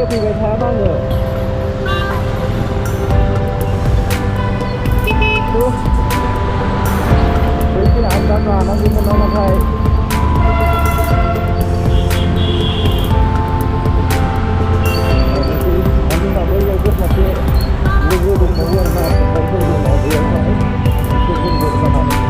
fíjate thái bao giờ tuh jadi tidak ada mana di mana kai nanti tak boleh ikut masih lugu di kemudian nak berkumpul di mobil ini berkumpul di mana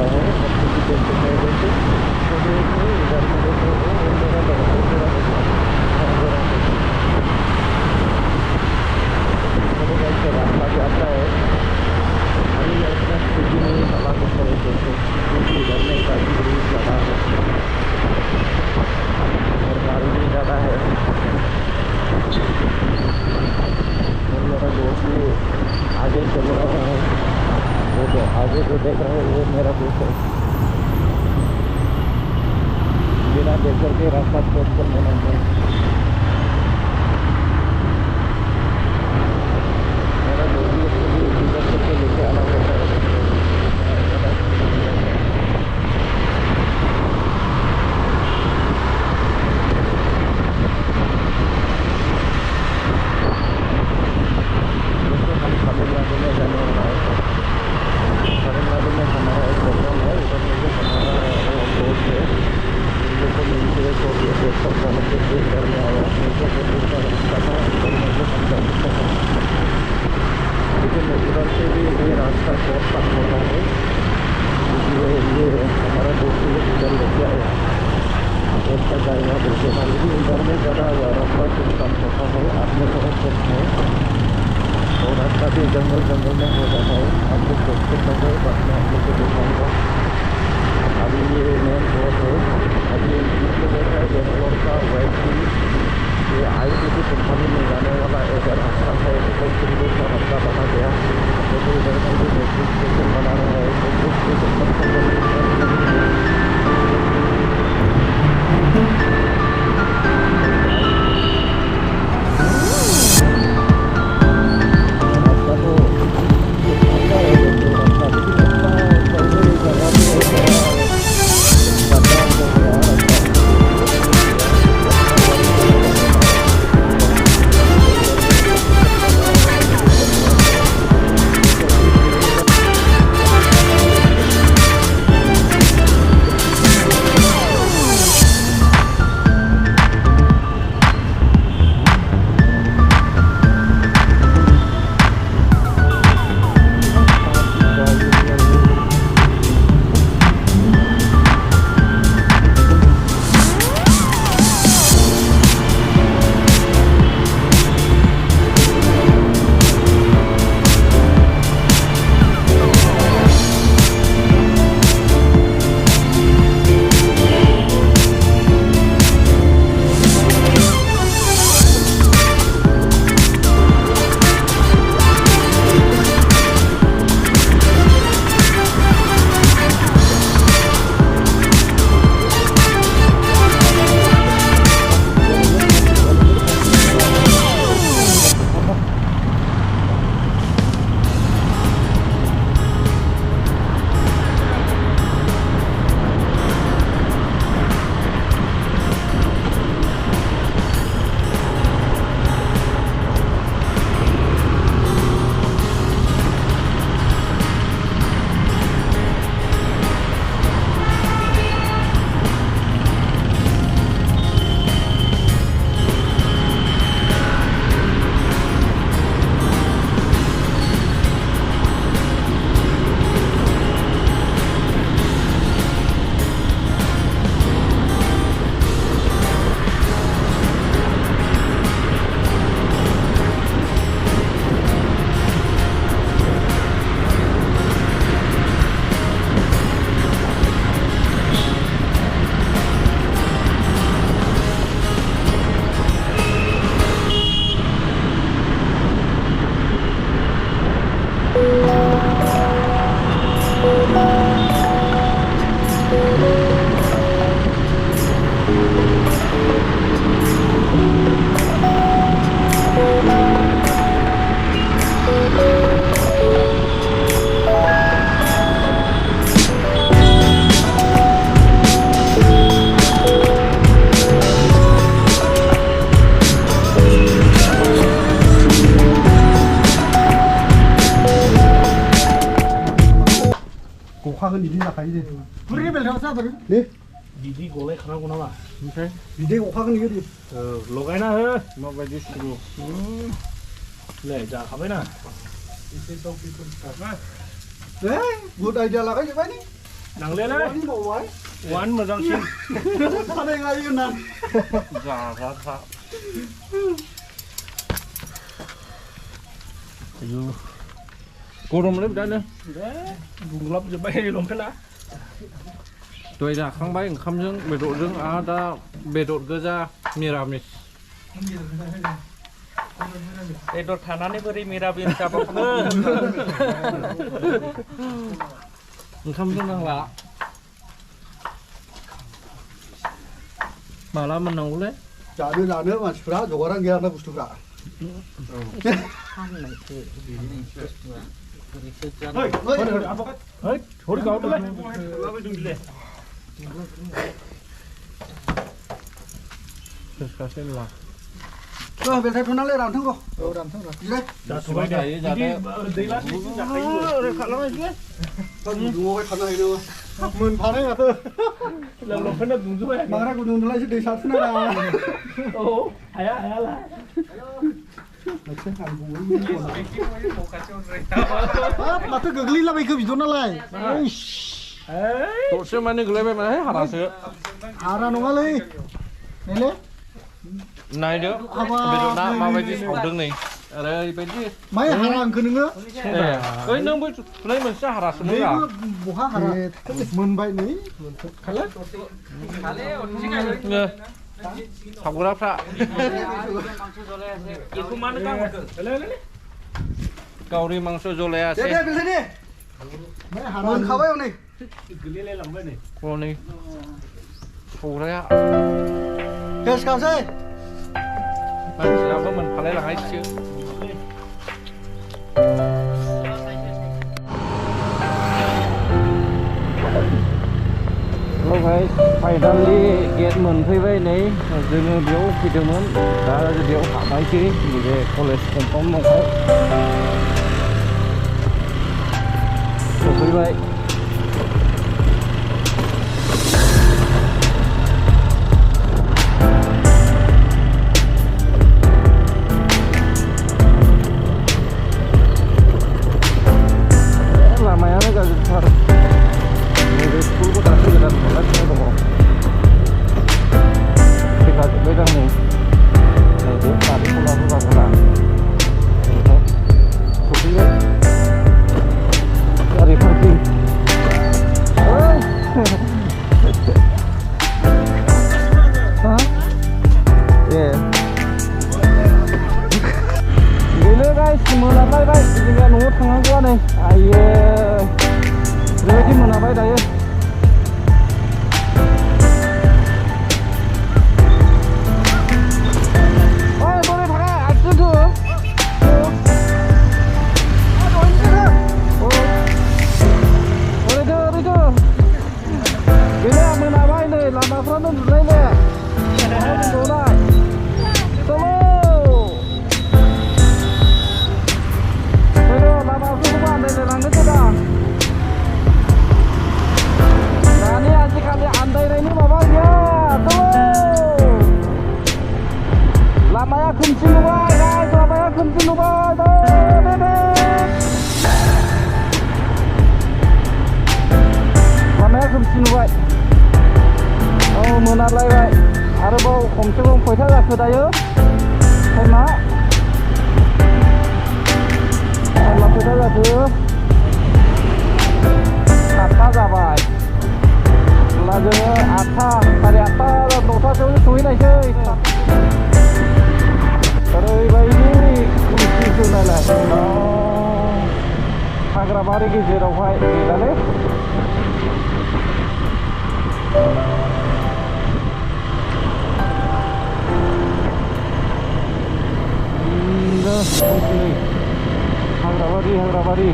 रहा है तो देखो इधर में देखो मेरा रास्ता जाता है अभी अपना स्थिति नहीं चला सकता है क्योंकि इधर में काफ़ी ब्रिज ज़्यादा है और गाड़ी भी ज़्यादा है और मेरा दोस्त भी आगे चल रहा है वो जो आगे जो देख रहा है वो मेरा दोस्त है बिना देख करके रास्ता क्रॉस करने नहीं है मेरा दोस्त भी इधर करके लेके आना पड़ता है तमिलनाडु में जाने वाला है तमिलनाडु में हमारा एक प्रोग्राम है उधर मुझे हमारा दोस्त है उनको मिलते हैं तो ये दोस्त का मुझे करने आया मुझे दूसरा रास्ता था तो मुझे समझा सकता था लेकिन उधर से भी ये रास्ता बहुत कम होता है इसलिए ये हमारा दोस्त इधर लेके आया दोस्त का जाएगा दूसरे का लेकिन इधर में ज़्यादा रास्ता कुछ कम होता है आपने बहुत कुछ है और रास्ता भी जंगल में हो जाता है आप लोग देख सकते हैं बाद में आप लोग को दिखाऊंगा अभी ये मेन रोड है अभी इसमें देखा है बेंगलोर का वैक्सी ये ITC कंपनी में जाने वाला एक रास्ता है बहुत सुंदर का रास्ता बना गया तो इधर में भी मेट्रो स्टेशन बना रहा है metro station 고화근 일이 나가야지. 불이 별로 없어들. 네. Didi golek karena guna lah. 오케이. 이제 고화근 이거지. Logai na he. Mau baju dulu. Leh, jangan kapan na. 네? 굿 아이디어 나가지 많이? नांलायालै Ini bawa. One मोजांसिन Ada yang lagi nan. जाग्राफ्रा आयु गरमलै बिरादनो बुंलाबजोब्बाय लंपेन्टआ दहाय जाखांबाय ओंखामजों बेदरजों आरो दा बेदर गोजा मिरामिस बेदर थानानै बोरै मिरामिस जाबावनो ओंखामजों नांला माला मोननांगौलै जानो मानसिफ्रा जगारानो गैया ना बुस्थुफ्रा ओइ थोरै गावदोलै लाबोदोंलै सासे ला बेलथाय थ'नालै रानथों र' औ रानथों र' जिराय जाथ'बाय दे बिदि दै लासैसो जाखायो ओरै खालामनायसै गुदुङावहाय थानो हायो नामा मोनफानाय माथो लंपेन्टआ दुंजोबबाय बांद्राय गुदुं दुलायसो दै साबसिन आरो औ हाया हायाला माथो गोग्लैलाबायखो बिदनालाय दसे माने गोलैबाय माने हारासो हारा नङालै नैलै नायदो बेदरना माबायदि सावदों नै ओरैबायदि माय हारा आंखो नोङो ओइ नों बै थुनाय मोनसे हारासो मोना बहा हारा मोनबाय नै सावग्राफ्रा बेखौ मानो गाहरदों गावरि मांस जलायासै दे बेलथाय दे मोनखाबाय हनै गोलैलायलांबाय नै हनै सौराया टेस्ट खालामसै मानसियाबो मोनफालाय लाङायसो फाइनालि गेट मोनफैबाय नै जोङो बेयाव फैदोंमोन दा बेयाव हाबनायसै नैबे कलेज कम्पाउन्डआवहाय सफैबाय लामायानो गाज्रिथार नैबे स्कुलखौ दासो गोदान मोनगासिनो दङ फैखाजोब्बाय दां नै नैबे नारेंखला बागाना सफैबाय गारि पार्किं बेनो गाइस मोनाबाय जोंहा न'आव थांनांगौआ नै आयो बेबायदि मोनाबाय दायो बोरै थाखा आथिंखौ ओरैथो गैला मोनाबाय नै लामाफ्रानो नुलायले उन्दुनाय लामाफोरखौबो आन्दायलायलांनोसै दा दानि आजिखालि आन्दायनायनि माबा गैया लामाया खोमसि नुबाय लामाया खोमसि नुबाय लामाया खोमसि नुबाय औ मोनालायबाय आरोबाव खमसे खम खयथा जाखो दायो टाइमा खयथा जाखो 8टा जाबाय अब्ला जोङो 8टा साराय 8टा 9टासोआवनो सहैनायसै ओरैबायदि खोमसिसो नायलाय हाग्राबारि गेजेरावहाय गैलालै हाग्राबारि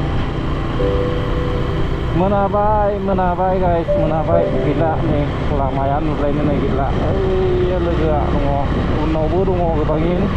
मोनाबाय गाइस मोनाबाय गैला नै लामाया नुलायनो नागिरला ओइ लोगोआ दङ उनावबो दङ गोबाङैनो